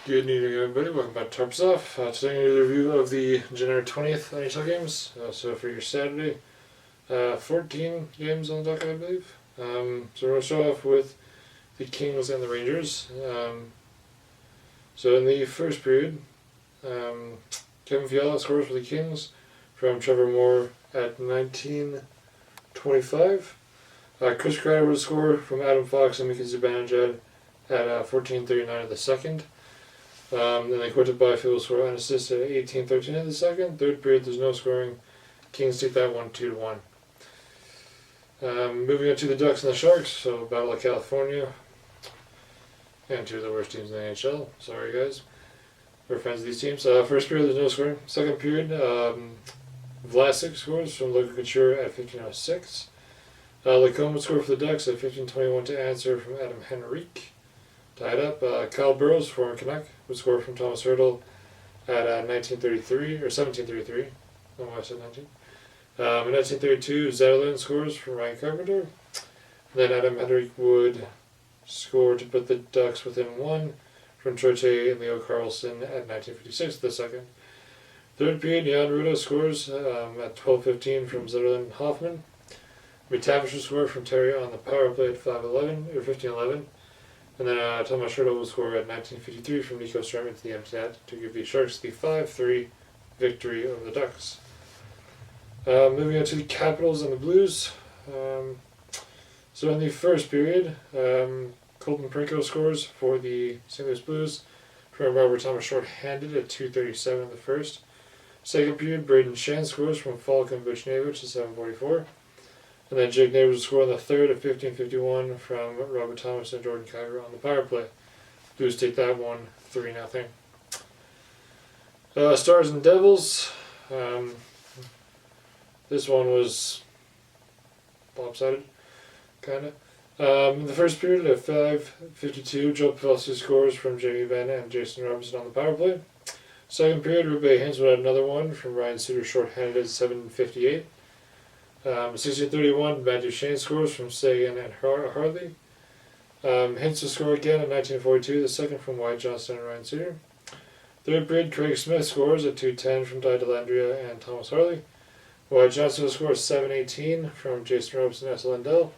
Good evening, everybody. Welcome back to Tarps Off. Today, I'm going to do a review of the January 20th NHL Games. So, for your Saturday, 14 games on the docket, I believe. So, we're going to start off with the Kings and the Rangers. So, in the first period, Kevin Fiala scores for the Kings from Trevor Moore at 19:25. Chris Kreider would score from Adam Fox and Mika Zibanejad at 14:39 of the second. Then they quit to Byfield score an assist at 18:13 of the second. Third period, there's no scoring. Kings take that one 2-1. Moving on to the Ducks and the Sharks, so Battle of California, and two of the worst teams in the NHL. Sorry, guys. We're fans of these teams. First period, there's no scoring. Second period, Vlasic scores from Logan Couture at 15:06. Lacombe would score for the Ducks at 15:21 to answer from Adam Henrique. Tied up. Kyle Burrows, former Canuck, would score from Thomas Hertl at 19:33 or 17:33. I don't know why I said 19. In 19:32, Zetterlund scores from Ryan Carpenter. And then Adam Henrique would score to put the Ducks within one from Troche and Leo Carlson at 19:56 the second. Third period, Jan Rutta scores at 12:15 from Zetterlund and Hoffman. McTavish would score from Terry on the power play at 15:11. And then Thomas Hertl will score at 19:53 from Nico Sturman to the empty net to give the Sharks the 5-3 victory over the Ducks. Moving on to the Capitals and the Blues. So in the first period, Colton Prinko scores for the St. Louis Blues from Robert Thomas short-handed at 2:37 in the first. Second period, Braden Shen scores from Falcon Buchnevich at 7:44. And then Jake Neighbors will score on the third at 15:51 from Robert Thomas and Jordan Kyrou on the power play. Blues take that one 3-0. Stars and Devils. This one was lopsided, kind of. In the first period at 5:52, Joe Pavelski scores from Jamie Benn and Jason Robinson on the power play. Second period, Rube Hintz would have another one from Ryan Suter short-handed at 7:58. 16:31, Matt Duchene scores from Sagan and Harley. Hintz will score again at 19:42, the second from Wyatt Johnston and Ryan Suter. Third period, Craig Smith scores at 2:10 from Ty Dellandrea and Thomas Harley. Wyatt Johnston will score at 7:18 from Jason Robinson and Esa Lindell.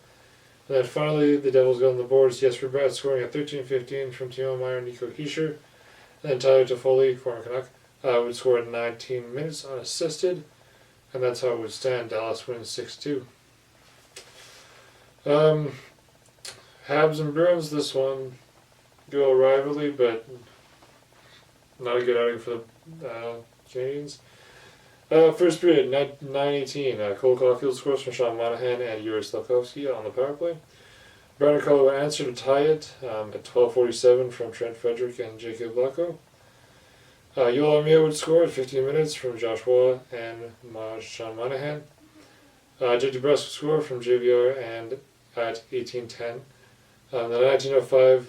And then finally, the Devils go on the boards. Jesper Bratt scoring at 13:15 from Timo Meier and Nico Hischier. And then Tyler Toffoli, former Canuck, would score at 19 minutes unassisted. And that's how it would stand. Dallas wins 6-2. Habs and Bruins, this one, dual rivalry, but not a good outing for the Canadians. First period, 9:18. Cole Caulfield scores from Sean Monahan and Yuri Slafkovsky on the power play. Brandon Carlo will answer to tie it at 12:47 from Trent Frederick and Jacob Lacko. Yoel Armia would score at 15 minutes from Josh Waugh and Sean Monahan. Jake DeBrusk would score from JVR and at 18:10. Then at 19:05,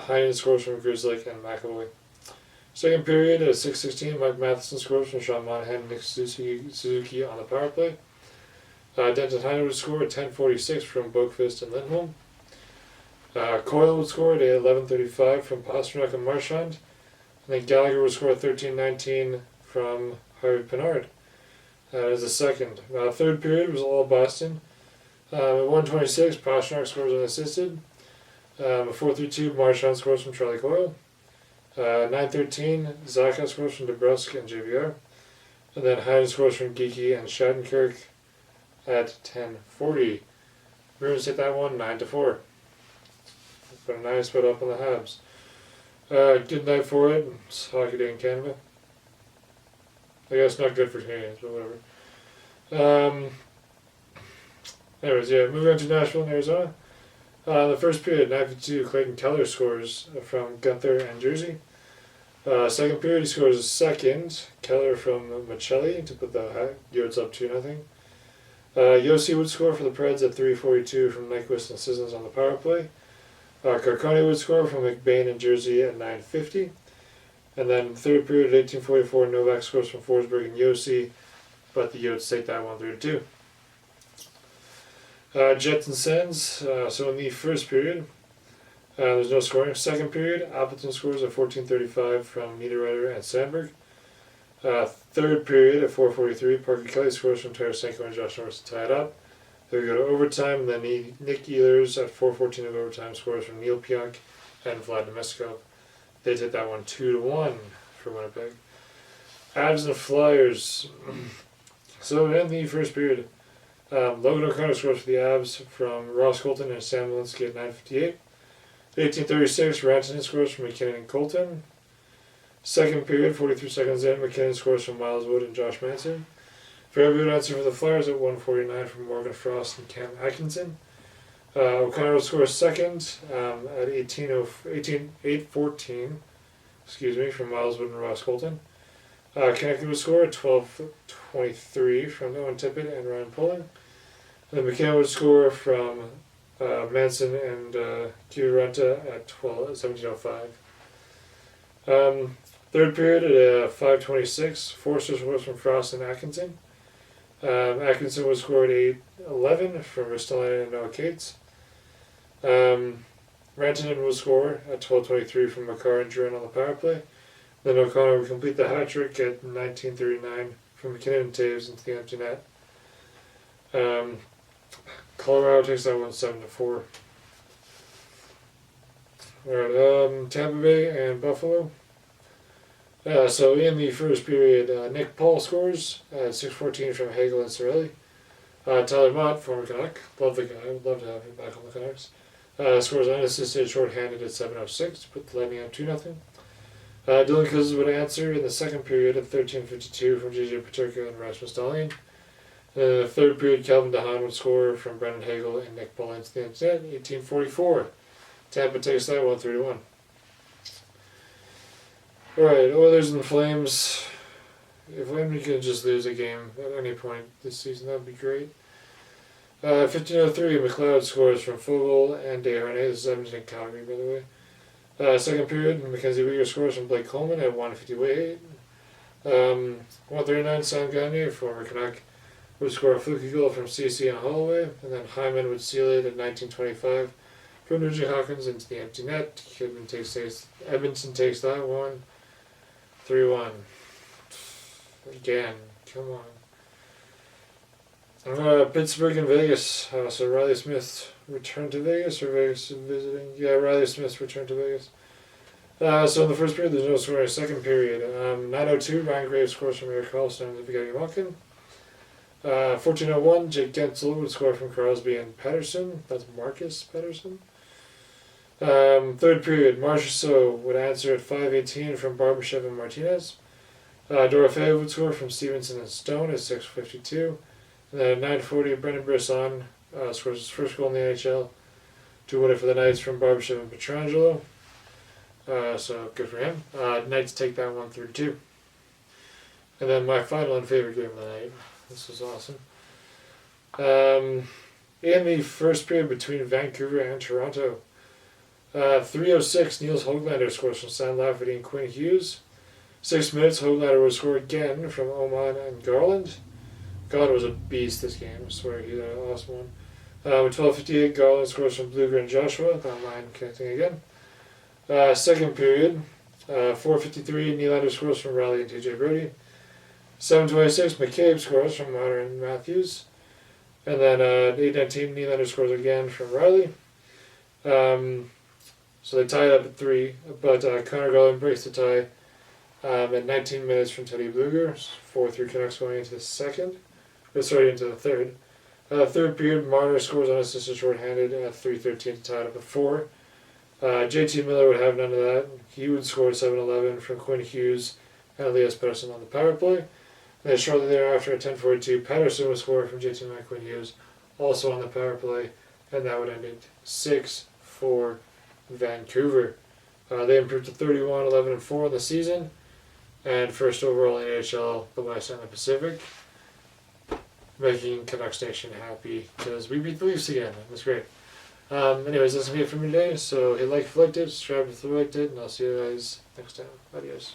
Heinen scores from Grizzly and McAvoy. Second period at 6:16, Mike Matheson scores from Sean Monahan and Nick Suzuki on the power play. Denton Heinen would score at 10:46 from Boakfist and Lindholm. Coyle would score at 11:35 from Pasternak and Marchand. And then Gallagher would score at 13:19 from Harvey Pinard as a second. Third period was all Boston. At 1:26, Pasternak scores unassisted. At 4:32, Marchand scores from Charlie Coyle. 9:13, Zacha scores from DeBrusk and JVR. And then Heinen scores from Geeky and Shattenkirk at 10:40. Bruins hit that one 9-4. But a nice put up on the Habs. Good night for it. It's hockey day in Canada. I guess not good for Canadians, but whatever. Anyways, yeah, moving on to Nashville and Arizona. The first period, 9:52, Clayton Keller scores from Gunther and Jersey. Second period, he scores a second. Keller from Michelli to put the Yotes up 2-0. Yossi would score for the Preds at 3:42 from Nyquist and Sissons on the power play. Carcone would score from McBain and Jersey at 9:50. And then third period at 18:44, Novak scores from Forsberg and Yossi, but the Yotes take that one 3-2. Jets and Sens. So in the first period, There's no scoring. Second period, Appleton scores at 14:35 from Niederreiter and Sandberg. Third period at 4:43, Parker Kelly scores from Tarasenko and Josh Norris to tie it up. Then we go to overtime, and then Nick Ehlers at 4:14 of overtime scores from Neil Pionk and Vlad Nemeskov. They did that one 2-1 for Winnipeg. Avs and Flyers. So in the first period, Logan O'Connor scores for the Avs from Ross Colton and Sam Walensky at 9:58. 18:36, Rantanen scores from McKinnon and Colton. Second period, 43 seconds in, McKinnon scores from Miles Wood and Josh Manson. Very good answer for the Flyers at 1:49 from Morgan Frost and Cam Atkinson. O'Connor scores second at 8:14 from Miles Wood and Ross Colton. Connected would score at 12:23 from Owen Tippett and Ryan Pulling. And then McKinnon would score from Manson and Kiviranta at 17:05. Third period at 5:26, Forster scores from Frost and Atkinson. Atkinson would score at 8:11 from Ristolainen and Noah Cates. Rantanen would score at 12:23 from Makar and Duran on the power play. Then O'Connor would complete the hat trick at 19:39 from McKinnon and Taves into the empty net. Colorado takes that one 7-4. Alright, Tampa Bay and Buffalo. So in the first period, Nick Paul scores at 6:14 from Hagel and Cirelli. Tyler Mott, former Canuck, love the guy, would love to have him back on the Canucks. Scores unassisted shorthanded at 7:06 to put the Lightning up 2-0. Dylan Cousins would answer in the second period at 13:52 from JJ Peterka and Rasmus Dahlin. In the third period, Calvin DeHaan would score from Brendan Hagel and Nick Paul into the net, 18:44. Tampa takes that 1-3-1. Alright, Oilers and Flames. If Flames can just lose a game at any point this season, that would be great. 15:03, McLeod scores from Fogle and Desharnais. This is Edmonton Calgary, by the way. Second period, Mackenzie Weegar scores from Blake Coleman at 1:58. 1:39, Sam Gagner, former Canuck, would score a fluky goal from CC and Holloway, and then Hyman would seal it at 19:25 from Nugent Hopkins into the empty net. Edmonton takes that one 3-1. Again, come on. Pittsburgh and Vegas. So Riley Smith returned to Vegas, or Vegas visiting? Yeah, Riley Smith returned to Vegas. So in the first period, there's no scoring. Second period, 9:02, Ryan Graves scores from Eric Carlson and Evgeny Malkin. 14:01, Jake Gensel would score from Crosby and Pettersson. That's Marcus Pettersson. Third period, Marchessault would answer at 5:18 from Barbashev and Martinez. Dorofeyev would score from Stevenson and Stone at 6:52. And then at 9:40, Brendan Brisson scores his first goal in the NHL to win it for the Knights from Barbashev and Pietrangelo. So good for him. Knights take that 1-3-2. And then my final and favorite game of the night. This was awesome. In the first period between Vancouver and Toronto, 3:06, Niels Höglander scores from Sam Lafferty and Quinn Hughes. 6 minutes, Höglander will score again from Oman and Garland. Garland was a beast this game, I swear, he had an awesome one. With 12:58, Garland scores from Blueger and Joshua, that line connecting again. Second period, 4:53, Nylander scores from Riley and TJ Brody. 7:26, McCabe scores from Marner and Matthews. And then 8:19, Nylander scores again from Riley. So they tie it up at 3, but Connor Garland breaks the tie at 19 minutes from Teddy Blueger. 4-3 Canucks going into the into the third. Third period, Marner scores unassisted shorthanded at 3:13 to tie it up at 4. JT Miller would have none of that. He would score at 7:11 from Quinn Hughes and Elias Pettersson on the power play. And then shortly thereafter at 10:42, Pettersson would score from JT Miller and Quinn Hughes, also on the power play, and that would end it 6-4 Vancouver. They improved to 31-11-4 in the season, and first overall in the NHL, the West and the Pacific, making Canucks Nation happy because we beat the Leafs again. That's great. Anyways, that's going to be it for me today. So hit like if you liked it, subscribe if you liked it, and I'll see you guys next time. Adios.